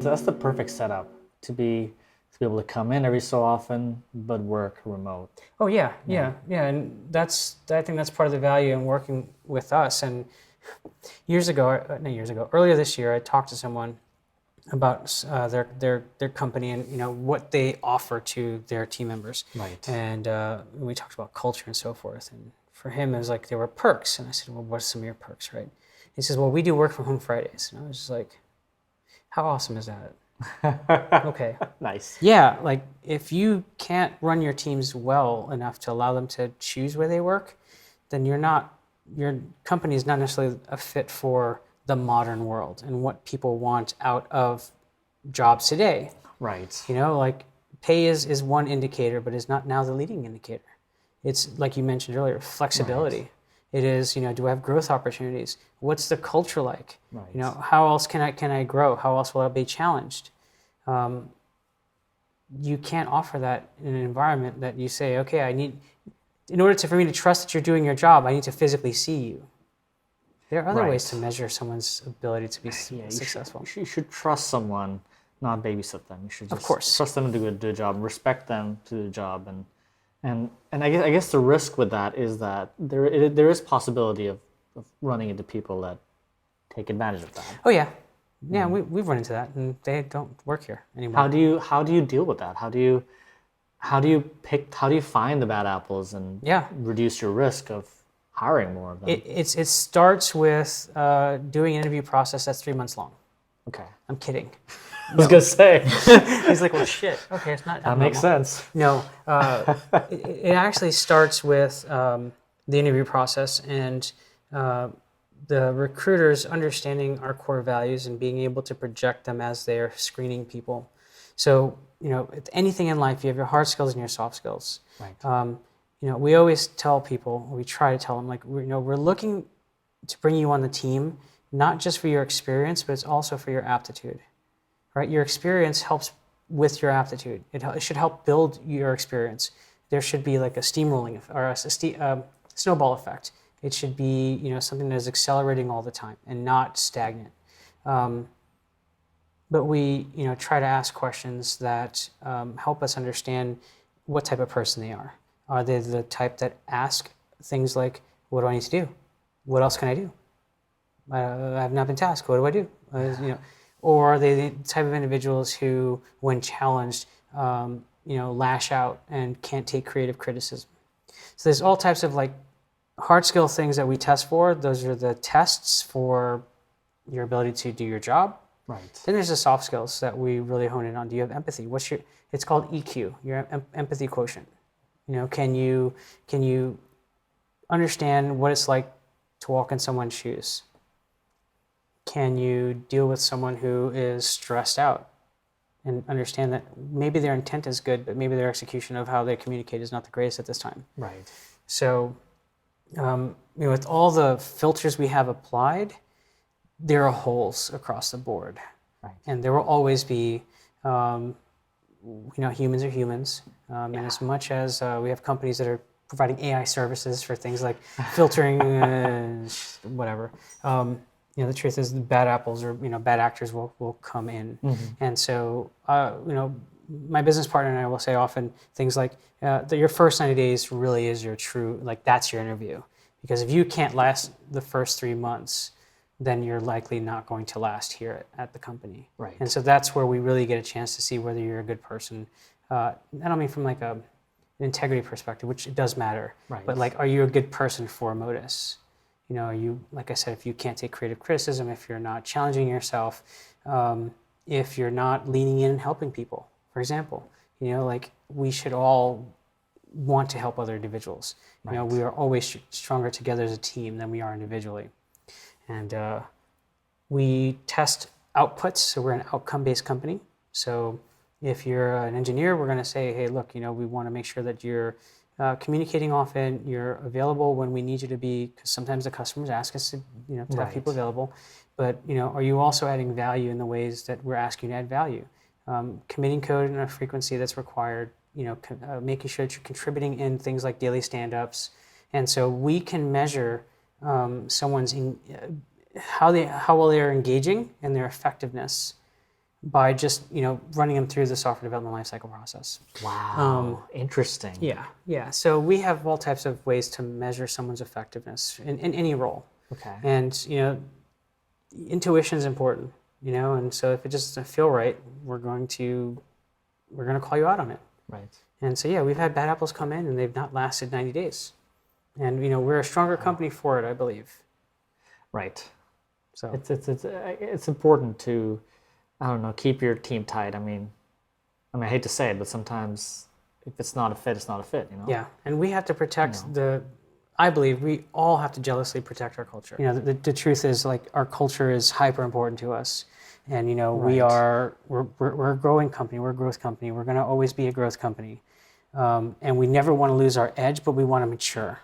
That's the perfect setup to be able to come in every so often, but work remote. Oh yeah, and I think that's part of the value in working with us. And earlier this year, I talked to someone about their company and what they offer to their team members. Right. And we talked about culture and so forth. And for him, it was like there were perks. And I said, well, what's some of your perks, right? He says, well, we do work from home Fridays. And I was just like, how awesome is that? Okay. Nice. Yeah, like if you can't run your teams well enough to allow them to choose where they work, then your company is not necessarily a fit for the modern world and what people want out of jobs today. Right. Like pay is one indicator, but is not now the leading indicator. It's like you mentioned earlier, flexibility. Right. It is, do I have growth opportunities? What's the culture like? Right. How else can I grow? How else will I be challenged? You can't offer that in an environment that you say, okay, in order for me to trust that you're doing your job, I need to physically see you. There are other ways to measure someone's ability to be successful. You should trust someone, not babysit them. You should just of course trust them to do the job, respect them to do the job, and I guess the risk with that is that there is possibility of running into people that take advantage of that. Oh yeah. Yeah, we've run into that, and they don't work here anymore. How do you deal with that? How do you find the bad apples and reduce your risk of hiring more of them? It starts with doing an interview process that's 3 months long. Okay. I'm kidding. I was gonna say. He's like, well, shit. Okay, it's not. That makes sense. No, it actually starts with the interview process and. The recruiters understanding our core values and being able to project them as they're screening people. So, anything in life, you have your hard skills and your soft skills. Right. We always tell people, we try to tell them, like, we're looking to bring you on the team, not just for your experience, but it's also for your aptitude, right? Your experience helps with your aptitude. It should help build your experience. There should be like a steamrolling or a snowball effect. It should be, something that is accelerating all the time and not stagnant. But we, try to ask questions that help us understand what type of person they are. Are they the type that ask things like, what do I need to do? What else can I do? I have not been tasked. What do I do? Or are they the type of individuals who, when challenged, lash out and can't take creative criticism? So there's all types of hard skill things that we test for. Those are the tests for your ability to do your job. Right. Then there's the soft skills that we really hone in on. Do you have empathy? It's called EQ, your empathy quotient. Can you understand what it's like to walk in someone's shoes? Can you deal with someone who is stressed out and understand that maybe their intent is good, but maybe their execution of how they communicate is not the greatest at this time? Right. So with all the filters we have applied, there are holes across the board. Right. And there will always be, humans are humans. And as much as we have companies that are providing AI services for things like filtering, whatever, the truth is the bad apples or, bad actors will come in. Mm-hmm. And so, my business partner and I will say often things like that your first 90 days really is your true, that's your interview. Because if you can't last the first 3 months, then you're likely not going to last here at the company. Right. And so that's where we really get a chance to see whether you're a good person. I don't mean from an integrity perspective, which it does matter. Right. But are you a good person for Modus? Are you, like I said, if you can't take creative criticism, if you're not challenging yourself, if you're not leaning in and helping people, for example, we should all want to help other individuals. Right. We are always stronger together as a team than we are individually. And we test outputs, so we're an outcome-based company. So if you're an engineer, we're going to say, hey, look, we want to make sure that you're communicating often, you're available when we need you to be, because sometimes the customers ask us to, to have people available. But, are you also adding value in the ways that we're asking you to add value? Committing code in a frequency that's required, making sure that you're contributing in things like daily stand-ups. And so we can measure someone's how well they are engaging and their effectiveness by just running them through the software development lifecycle process. Wow. Interesting. Yeah. So we have all types of ways to measure someone's effectiveness in any role. Okay. And intuition is important. And so if it just doesn't feel right, we're going to call you out on it. Right. And so yeah, we've had bad apples come in and they've not lasted 90 days. And we're a stronger company for it, I believe. Right. So It's important to, I don't know, keep your team tight. I mean, I hate to say it, but sometimes if it's not a fit, it's not a fit, Yeah, and we have to protect I believe we all have to jealously protect our culture. The truth is, like, our culture is hyper important to us. And we're a growing company, we're a growth company, we're going to always be a growth company. And we never want to lose our edge, but we want to mature.